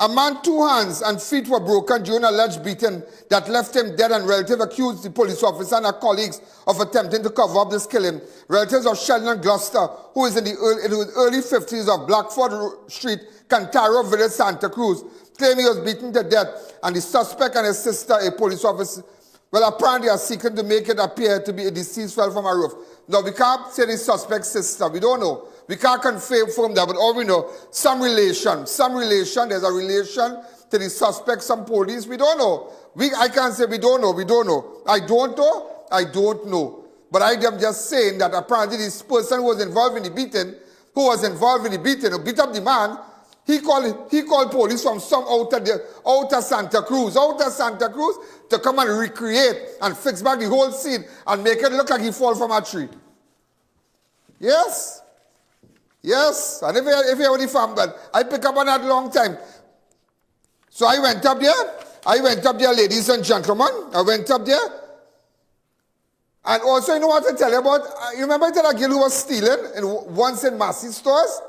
A man, 2 hands and feet were broken during an alleged beating that left him dead, and relatives accused the police officer and her colleagues of attempting to cover up this killing. Relatives of Sheldon Gloster, who is in the early 50s of Blackford Street, Cantaro Village, Santa Cruz, claim he was beaten to death, and the suspect and his sister, a police officer, well, apparently are seeking to make it appear to be a deceased fell from a roof. Now, we can't say the suspect's sister. We don't know. We can't confirm that, but all we know, some relation, there's a relation to the suspect, some police. We don't know. I can't say we don't know. I don't know. But I am just saying that apparently this person who was involved in the beating, who beat up the man, he called police from some outer Santa Cruz to come and recreate and fix back the whole scene and make it look like he fall from a tree. Yes. And if you only found that, I pick up on that long time. So I went up there, ladies and gentlemen. I went up there. And also, you know what I tell you about? You remember I tell a girl who was stealing once in Massey stores?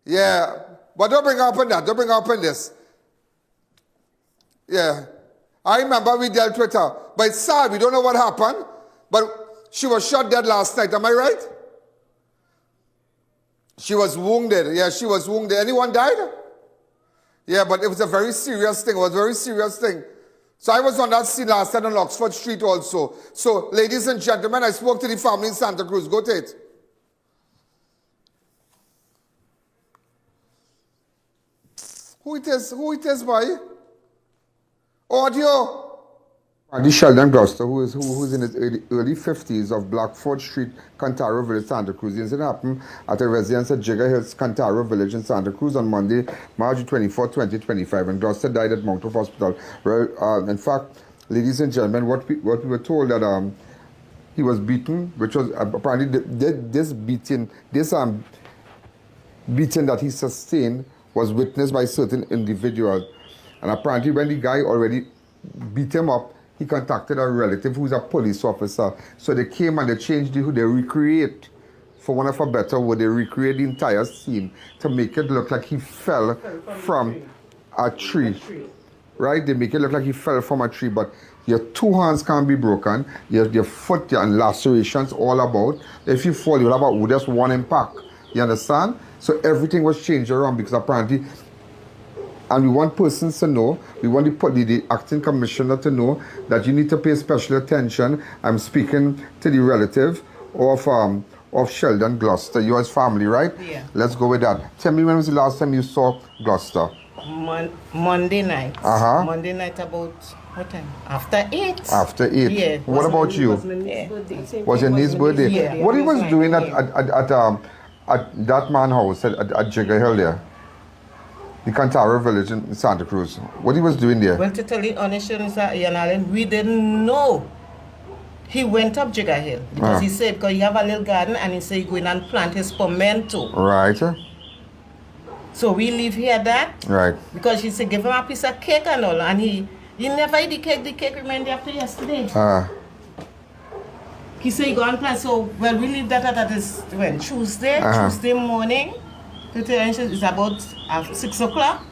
Yeah. But don't bring her up on that. Don't bring her up on this. Yeah. I remember we dealt with her. But it's sad. We don't know what happened. But she was shot dead last night. Am I right? She was wounded. Yeah, she was wounded. Anyone died? Yeah, but it was a very serious thing. So I was on that scene last night on Blackford Street also. So, ladies and gentlemen, I spoke to the family in Santa Cruz. Go to it. Who it is, boy? Audio. The Sheldon Gloster, who's in his early 50s of Blackford Street, Cantaro Village, Santa Cruz. The incident happened at a residence at Jigga Hill, Cantaro Village in Santa Cruz on Monday, March 24, 2025, and Gloster died at Mount Hope Hospital. In fact, ladies and gentlemen, what we were told that he was beaten, which was apparently this beating that he sustained was witnessed by certain individuals. And apparently when the guy already beat him up, he contacted a relative who's a police officer. So they came and they changed they recreate, for one of a better word, they recreate the entire scene to make it look like he fell from a tree. Right? They make it look like he fell from a tree, but your 2 hands can't be broken, your foot and lacerations all about. If you fall, you'll have just one impact. You understand? So everything was changed around because apparently, and we want persons to know, we want the acting commissioner to know that you need to pay special attention. I'm speaking to the relative of Sheldon Gloster. You're his family, right? Yeah. Let's go with that. Tell me, when was the last time you saw Gloster? Monday night. Uh-huh. Monday night about, what time? After 8. After 8? Yeah. What about you? Was your niece's birthday? Yeah. What he was doing at that man's house at Jigga Hill there? The Cantaro Village in Santa Cruz. What he was doing there? Well, to tell you honestly, Mr. I.A.N, Alleyne, we didn't know. He went up Jigga Hill because he said, because he have a little garden and he said he going and plant his pimento. Right. So we leave here that. Right. Because he said, give him a piece of cake and all. And he never ate the cake. The cake remained after yesterday. He said he go and plant. So, well, we leave that is when? Tuesday morning. It's about 6 o'clock.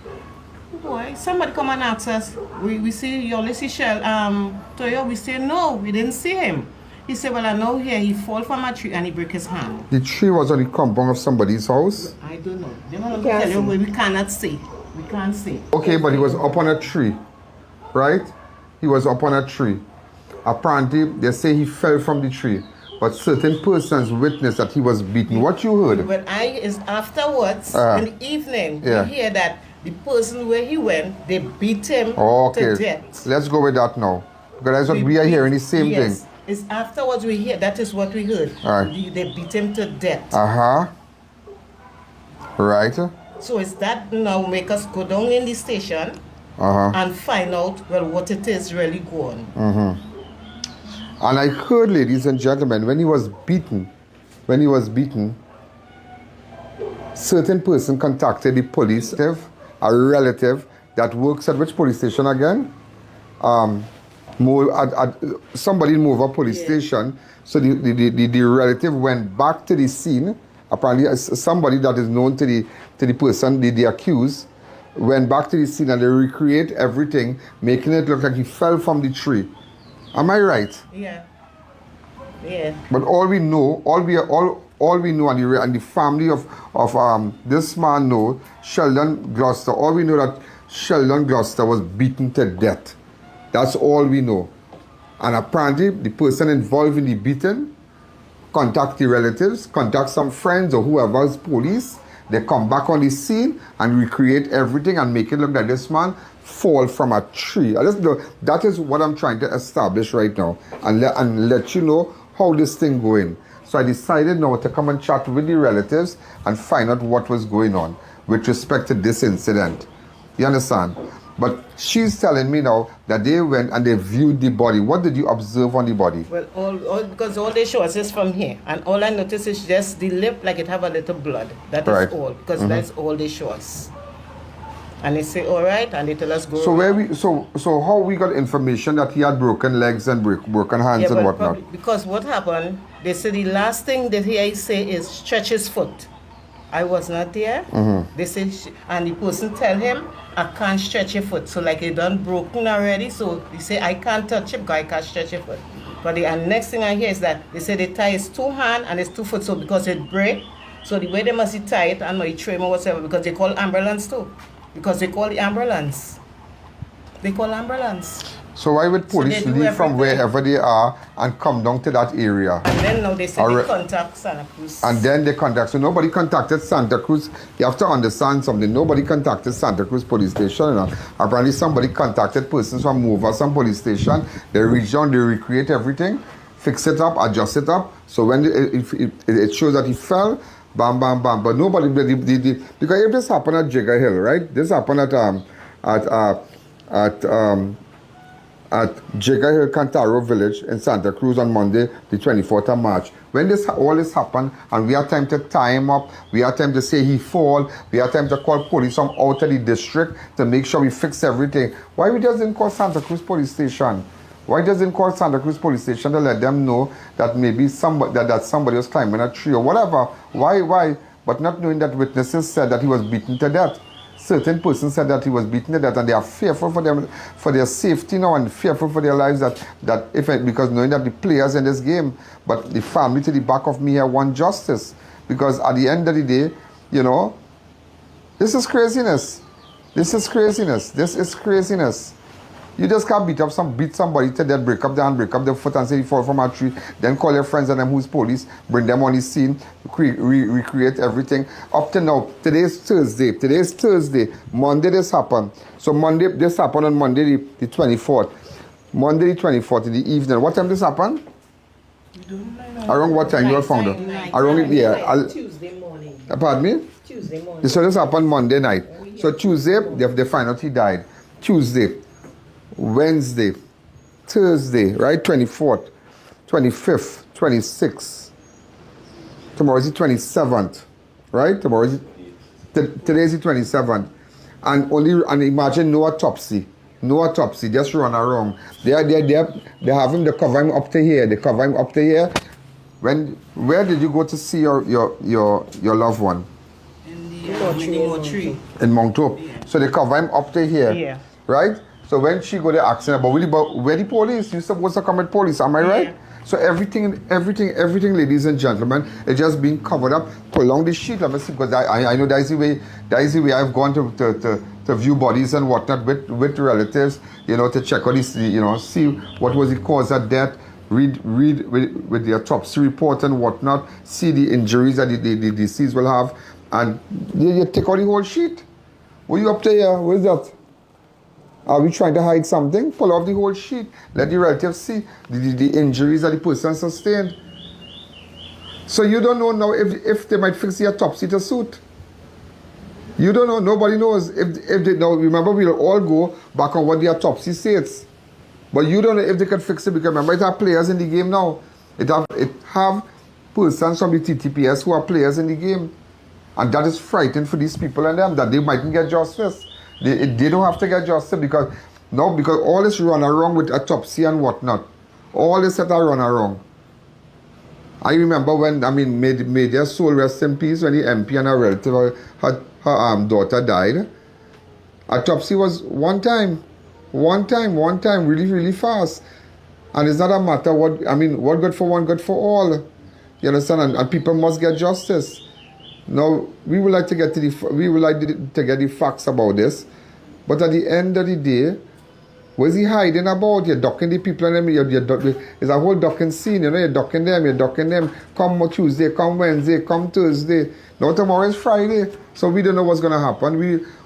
Boy, somebody come and ask us. We see, you only see Toyo. We say, no, we didn't see him. He said, well, I know here he fall from a tree and he break his hand. The tree was on the compound of somebody's house? I don't know. They want to tell you we cannot see. We can't see. Okay, but he was up on a tree, right? He was up on a tree. Apparently, they say he fell from the tree. But certain persons witnessed that he was beaten. What you heard? But afterwards, in the evening, we hear that the person where he went, they beat him to death. Let's go with that now. Because that's what we are hearing, the same thing. It's afterwards we hear, that is what we heard. They beat him to death. Right. So it's that now make us go down in the station and find out, well, what it is really going. And I heard, ladies and gentlemen, when he was beaten, certain person contacted the police, a relative that works at which police station again? Somebody in Mover police station. So the relative went back to the scene. Apparently, somebody that is known to to the person, the accused, went back to the scene and they recreate everything, making it look like he fell from the tree. Am I right? Yeah. Yeah. But all we know, all we know, and the family of this man know, Sheldon Gloster. All we know that Sheldon Gloster was beaten to death. That's all we know. And apparently, the person involved in the beating contact the relatives, contact some friends or whoever is police. They come back on the scene and recreate everything and make it look like this man fall from a tree. That is what I'm trying to establish right now and let you know how this thing going. So I decided now to come and chat with the relatives and find out what was going on with respect to this incident. You understand? But she's telling me now that they went and they viewed the body. What did you observe on the body? Well, because all they show us is from here. And all I notice is just the lip, like it have a little blood. That is all. Because that's all they show us. And they say, all right, and they tell us go. So how we got information that he had broken legs and broken hands and whatnot? Because what happened, they say the last thing that he say is stretch his foot. I was not there. They say, and the person tell him, I can't stretch your foot. So like it done broken already. So he say, I can't touch it because I can't stretch your foot. But the next thing I hear is that they say they tie his 2 hands and his 2 foot. So because it break, so the way they must tie it and my trim or whatever, because they call ambulance too. Because they call the ambulance. They call ambulance. So why would police leave from wherever they are and come down to that area? And then now they say they contact Santa Cruz. And then they contact. So nobody contacted Santa Cruz. You have to understand something. Nobody contacted Santa Cruz police station. You know? Apparently somebody contacted persons from Moverson police station. They reach down, they recreate everything, fix it up, adjust it up. So when it shows that he fell, bam, bam, bam. But nobody, because if this happened at Jigga Hill, right? This happened at Jigga Hill, Cantaro Village in Santa Cruz on Monday, the 24th of March. When all this happened, and we had time to tie him up, we had time to say he fall, we had time to call police from out of the district to make sure we fix everything. Why we just didn't call Santa Cruz police station? Why doesn't call Santa Cruz police station to let them know that maybe somebody was climbing a tree or whatever? Why? But not knowing that witnesses said that he was beaten to death. Certain persons said that he was beaten to death, and they are fearful for their safety now and fearful for their lives because knowing that the players in this game, but the family to the back of me here want justice. Because at the end of the day, you know, this is craziness. This is craziness. This is craziness. You just can't beat somebody to death, break up the hand, break up the foot and say he fall from a tree, then call your friends and them who's police, bring them on the scene, recreate everything. Up to now, today is Thursday. Monday this happened. So this happened on Monday the 24th. Monday the 24th in the evening. What time this happened? Around what time you were found out? Around Tuesday morning. Pardon me? Tuesday morning. So this happened Monday night. So Tuesday, they find out he died. Tuesday. Wednesday, Thursday, right? 24th, 25th, 26th. Tomorrow is the 27th, right? Today is the 27th. And imagine no autopsy, just run around. They have him, they cover him up to here. Where did you go to see your loved one? In the tree. In Mount Hope. Yeah. So they cover him up to here, right? So when she go there asking about where the police, you supposed to come with police, am I right? So everything, ladies and gentlemen, is just being covered up. Prolong the sheet, let me see, because I know that is the way I've gone to view bodies and whatnot with relatives, you know, to check on this, you know, see what was the cause of death, read with the autopsy report and whatnot, see the injuries that the deceased will have, and you take out the whole sheet. What are you up to here? What is that? Are we trying to hide something? Pull off the whole sheet. Let the relatives see the injuries that the person sustained. So you don't know now if they might fix the autopsy to suit. You don't know. Nobody knows. If they know, remember, we'll all go back on what the autopsy says. But you don't know if they can fix it, because remember, it have players in the game now. It have persons from the TTPS who are players in the game. And that is frightening for these people and them, that they mightn't get justice. They don't have to get justice because all this run around with autopsy and whatnot. All this that I run around. I remember when, may their soul rest in peace, when the MP and her relative her daughter died. Autopsy was one time, really, really fast. And it's not a matter what good for one, good for all. You understand? And people must get justice. Now, we would like to get to the facts about this. But at the end of the day, what's he hiding about? You're ducking the people and them. It's a whole ducking scene, you're ducking them. Come Tuesday, come Wednesday, come Thursday. Now tomorrow is Friday. So we don't know what's going to happen.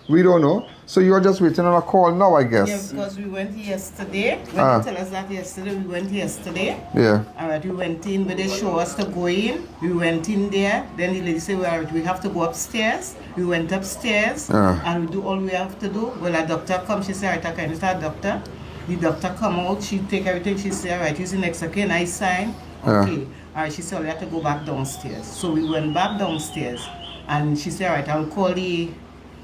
We don't know. So you're just waiting on a call now, I guess. Yeah, because we went yesterday. When you tell us that yesterday, we went yesterday. Yeah. All right, we went in, but they show us to go in. We went in there. Then the lady said, well, we have to go upstairs. We went upstairs and we do all we have to do. Well, a doctor come, she said, all right, I can start doctor. The doctor come out, she take everything, she said, all right, using next again, I sign. Okay. All right, she said, we have to go back downstairs. So we went back downstairs and she said, all right, I'll call the...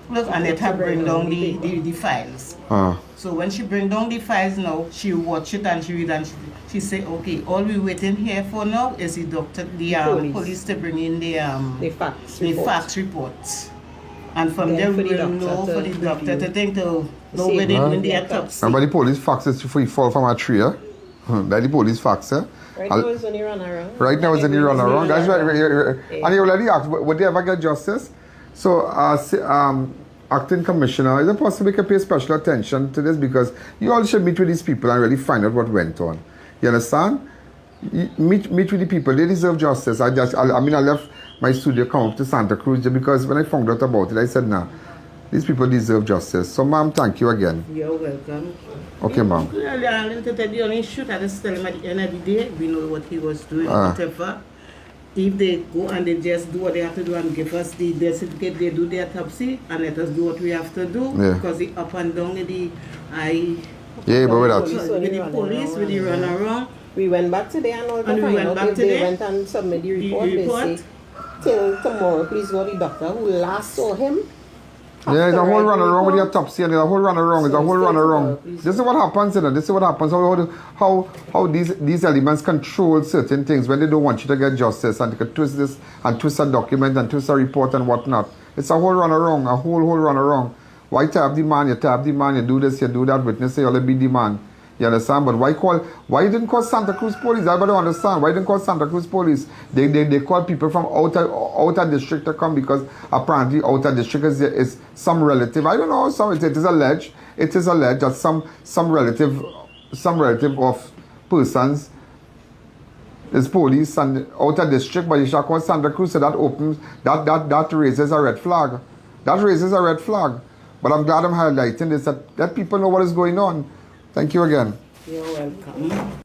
Look, and let her bring down the files. So when she bring down the files now, she watch it and she read and she say, okay, all we waiting here for now is the doctor, the police to bring in the facts reports. And from there we will know for the doctor to think to know where they doing the autopsy. And by the police faxes if we fall from a tree, by the police fax, Right now it's only run around. Right now it's only run around. That's right. And you already asked, would they ever get justice? So, acting commissioner, is it possible you can pay special attention to this? Because you all should meet with these people and really find out what went on. You understand? Meet with the people. They deserve justice. I left my studio, come up to Santa Cruz because when I found out about it, I said, nah, these people deserve justice. So, ma'am, thank you again. You're welcome. Okay, ma'am. The only shoot, I just tell him at the end of the day, we know what he was doing, whatever. If they go and they just do what they have to do and give us the certificate, they do the autopsy and let us do what we have to do. Yeah. Because the up and down with the police, with the run around. We went back today and all the And we went back today. They went and submit the report. They say, till tomorrow, please go to the doctor who last saw him. Yeah, there's a whole run around with the autopsy and there's a whole run around. There's a whole run around. This is what happens, you know. This is what happens. How these elements control certain things when they don't want you to get justice and they can twist this and twist a document and twist a report and whatnot. It's a whole run around, a whole run around. Why tap the man, you do this, you do that, witness say you'll be the man. You understand? But why you didn't call Santa Cruz police? I don't understand. Why you didn't call Santa Cruz police? They call people from outer district to come because apparently outer district is some relative. I don't know. It is alleged that some relative of persons is police and outer district, but you shall call Santa Cruz, so that raises a red flag. That raises a red flag. But I'm glad I'm highlighting this that people know what is going on. Thank you again. You're welcome.